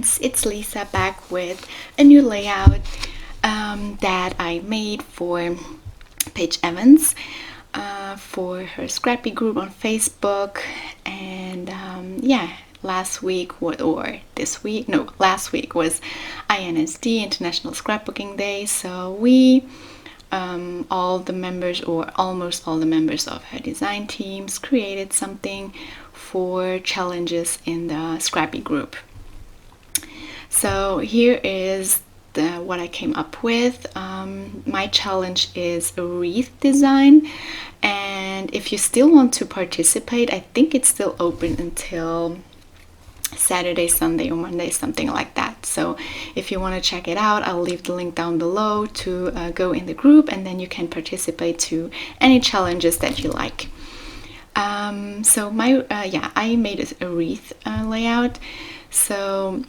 friends, it's Lisa back with a new layout that I made for Paige Evans for her Scrappy group on Facebook. And yeah, last week last week was iNSD, International Scrapbooking Day. So we all the members, or almost all the members of her design teams, created something for challenges in the Scrappy group. So here is what I came up with. My challenge is a wreath design, and if you still want to participate, I think it's still open until Saturday, Sunday, or Monday, something like that. So if you want to check it out, I'll leave the link down below to go in the group, and then you can participate to any challenges that you like. So I made a wreath layout. So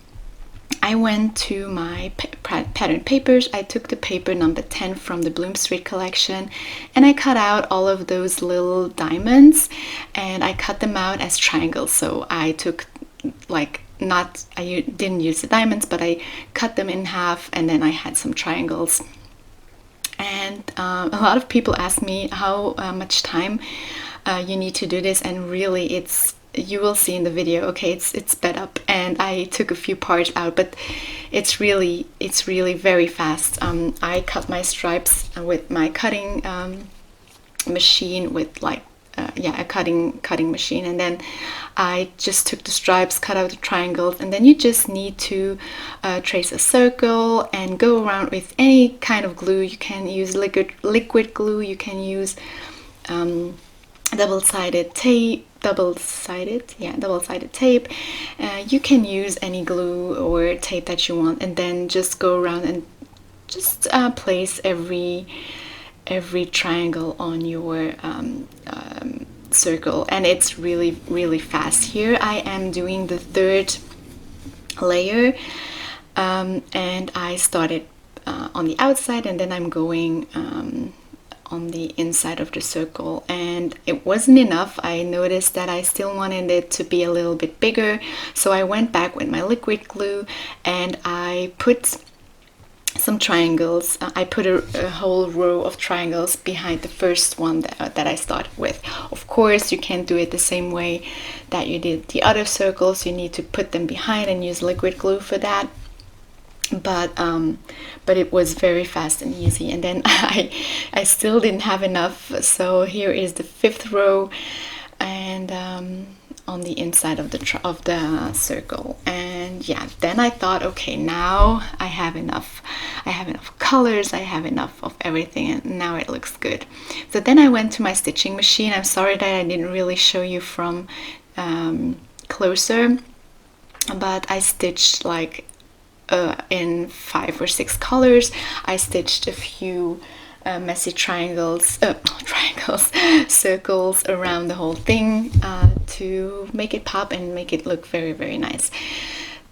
I went to my pattern papers. I took the paper number 10 from the Bloom Street collection, and I cut out all of those little diamonds, and I cut them out as triangles. So I took I didn't use the diamonds, but I cut them in half, and then I had some triangles. And a lot of people ask me how much time you need to do this, and really you will see in the video, okay, it's sped up, and I took a few parts out, but it's really very fast. I cut my stripes with my cutting machine, with a cutting machine, and then I just took the stripes, cut out the triangles, and then you just need to trace a circle and go around with any kind of glue. You can use liquid glue, you can use double-sided tape. You can use any glue or tape that you want, and then just go around and just place every triangle on your circle, and it's really fast. Here I am doing the third layer, and I started on the outside, and then I'm going on the inside of the circle, and it wasn't enough. I noticed that I still wanted it to be a little bit bigger, so I went back with my liquid glue and I put some triangles. I put a whole row of triangles behind the first one that I started with. Of course, you can't do it the same way that you did the other circles. You need to put them behind and use liquid glue for that. But it was very fast and easy. And then I still didn't have enough, so here is the fifth row, and on the inside of the circle. And yeah, then I thought, okay, now I have enough colors, I have enough of everything, and now it looks good. So then I went to my stitching machine. I'm sorry that I didn't really show you from closer, but I stitched in 5 or 6 colors. I stitched a few messy circles around the whole thing to make it pop and make it look very nice.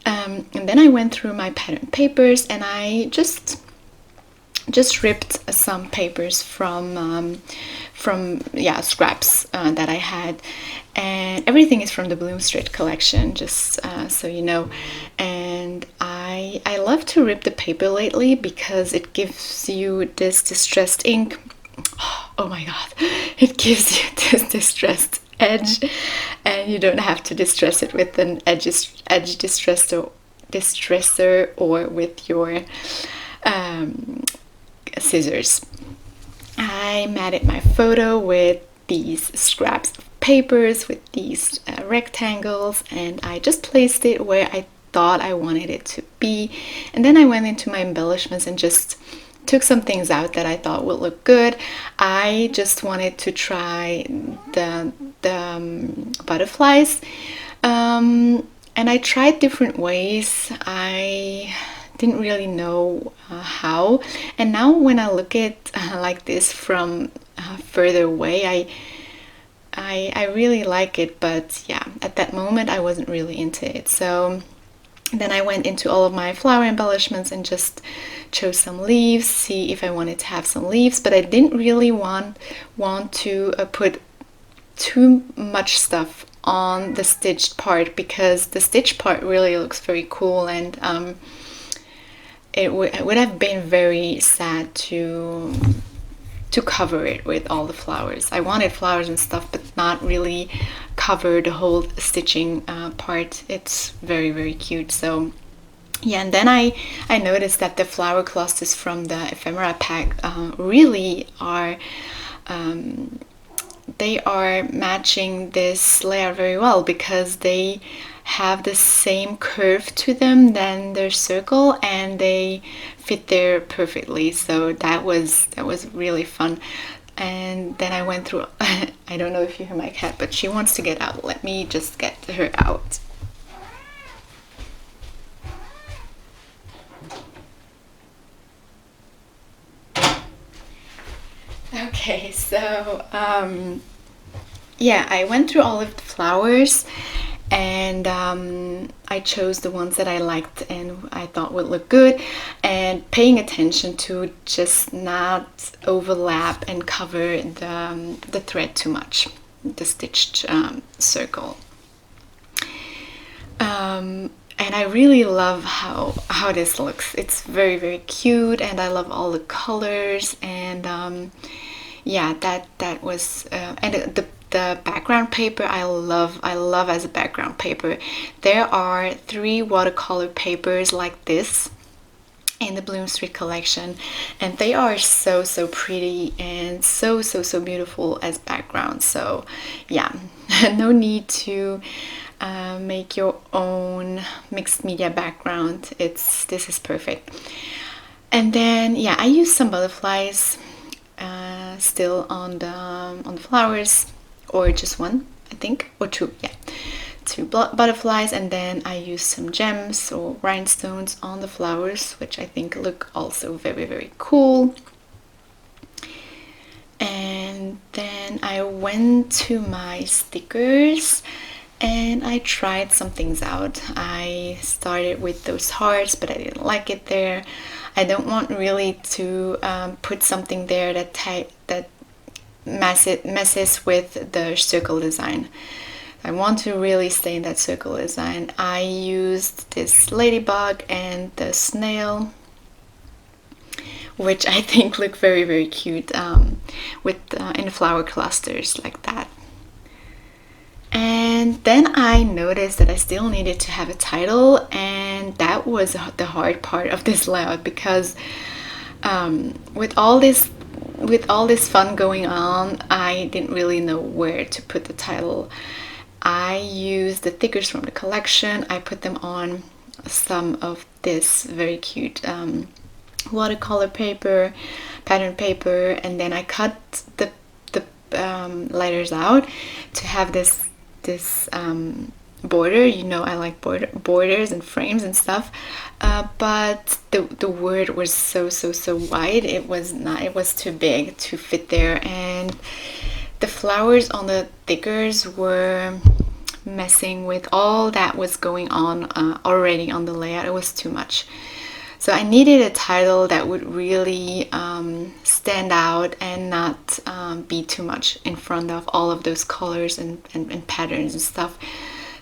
And then I went through my pattern papers, and I just ripped some papers from scraps that I had, and everything is from the Bloom Street collection, just so you know. And I love to rip the paper lately because it gives you this distressed ink. Oh my god, it gives you this distressed edge, and you don't have to distress it with an edge distresser or with your scissors. I matted my photo with these scraps of papers, with these rectangles, and I just placed it where I thought I wanted it to be. And then I went into my embellishments and just took some things out that I thought would look good. I just wanted to try the butterflies, and I tried different ways. I didn't really know how, and now when I look at like this from further away, I really like it, but yeah, at that moment I wasn't really into it. So then I went into all of my flower embellishments and just chose some leaves, see if I wanted to have some leaves, but I didn't really want to put too much stuff on the stitched part, because the stitched part really looks very cool, and it would have been very sad to cover it with all the flowers. I wanted flowers and stuff, but not really cover the whole stitching part. It's very, very cute. So yeah, and then I noticed that the flower clusters from the ephemera pack really are they are matching this layout very well, because they have the same curve to them than their circle, and they fit there perfectly. So that was really fun. And then I went through I don't know if you hear my cat, but she wants to get out. Let me just get her out. Okay, so yeah, I went through all of the flowers, and I chose the ones that I liked and I thought would look good, and paying attention to just not overlap and cover the thread too much, the stitched circle. And I really love how this looks. It's very, very cute, and I love all the colors, and yeah, that was and the background paper I love as a background paper. There are 3 watercolor papers like this in the Bloom Street collection, and they are so pretty and so beautiful as background. So yeah, no need to make your own mixed media background. This is perfect. And then yeah, I used some butterflies still on the flowers, or just one, I think, or 2, yeah, 2 butterflies, and then I used some gems or rhinestones on the flowers, which I think look also very, very cool. And then I went to my stickers and I tried some things out. I started with those hearts, but I didn't like it there. I don't want really to put something there that messes with the circle design. I want to really stay in that circle design. I used this ladybug and the snail, which I think look very, very cute with in flower clusters like that. And then I noticed that I still needed to have a title, and that was the hard part of this layout, because with all this fun going on, I didn't really know where to put the title. I used the stickers from the collection. I put them on some of this very cute watercolor paper, pattern paper, and then I cut the letters out to have this border. You know, I like borders and frames and stuff, but the word was so wide. It was too big to fit there, and the flowers on the stickers were messing with all that was going on already on the layout. It was too much. So I needed a title that would really stand out and not be too much in front of all of those colors and patterns and stuff.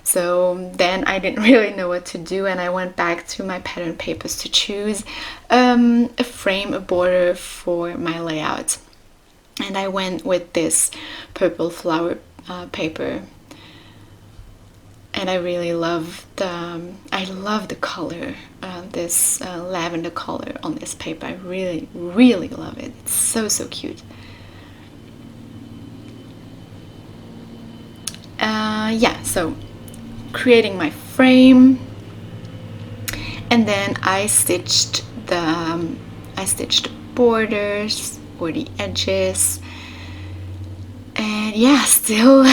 So then I didn't really know what to do, and I went back to my pattern papers to choose a frame, a border for my layout. And I went with this purple flower paper. And I really love the color, this lavender color on this paper. I really love it. It's so cute. Yeah, so creating my frame, and then I stitched the borders or the edges, and yeah, still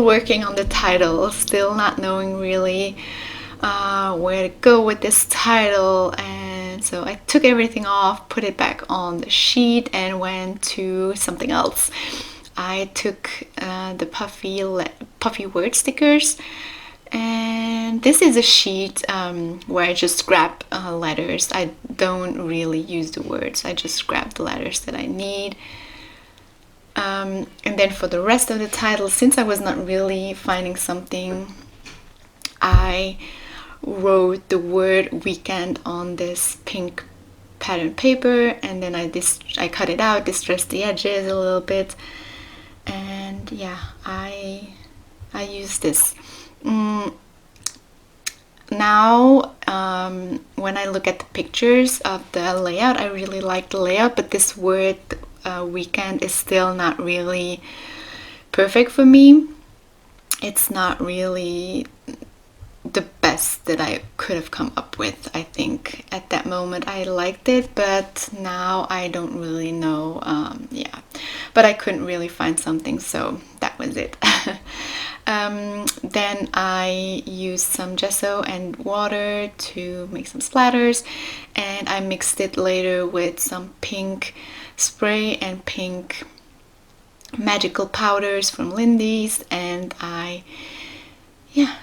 working on the title, still not knowing really where to go with this title. And so I took everything off, put it back on the sheet, and went to something else. I took the puffy word stickers, and this is a sheet where I just grab letters. I don't really use the words, I just grab the letters that I need. And then for the rest of the title, since I was not really finding something, I wrote the word weekend on this pink pattern paper, and then I cut it out, distressed the edges a little bit, and yeah, I use this. Now, when I look at the pictures of the layout, I really like the layout, but this word weekend is still not really perfect for me. It's not really the best that I could have come up with. I think at that moment I liked it, but now I don't really know. Yeah, but I couldn't really find something, so that was it. Then I used some gesso and water to make some splatters, and I mixed it later with some pink spray and pink magical powders from Lindy's, and I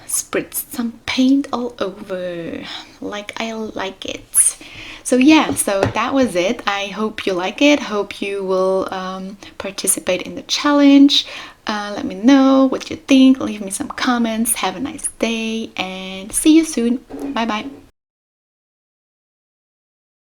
spritzed some paint all over like I like it. So yeah, so that was it. I hope you like it. Hope you will participate in the challenge. Let me know what you think. Leave me some comments. Have a nice day and see you soon. Bye bye.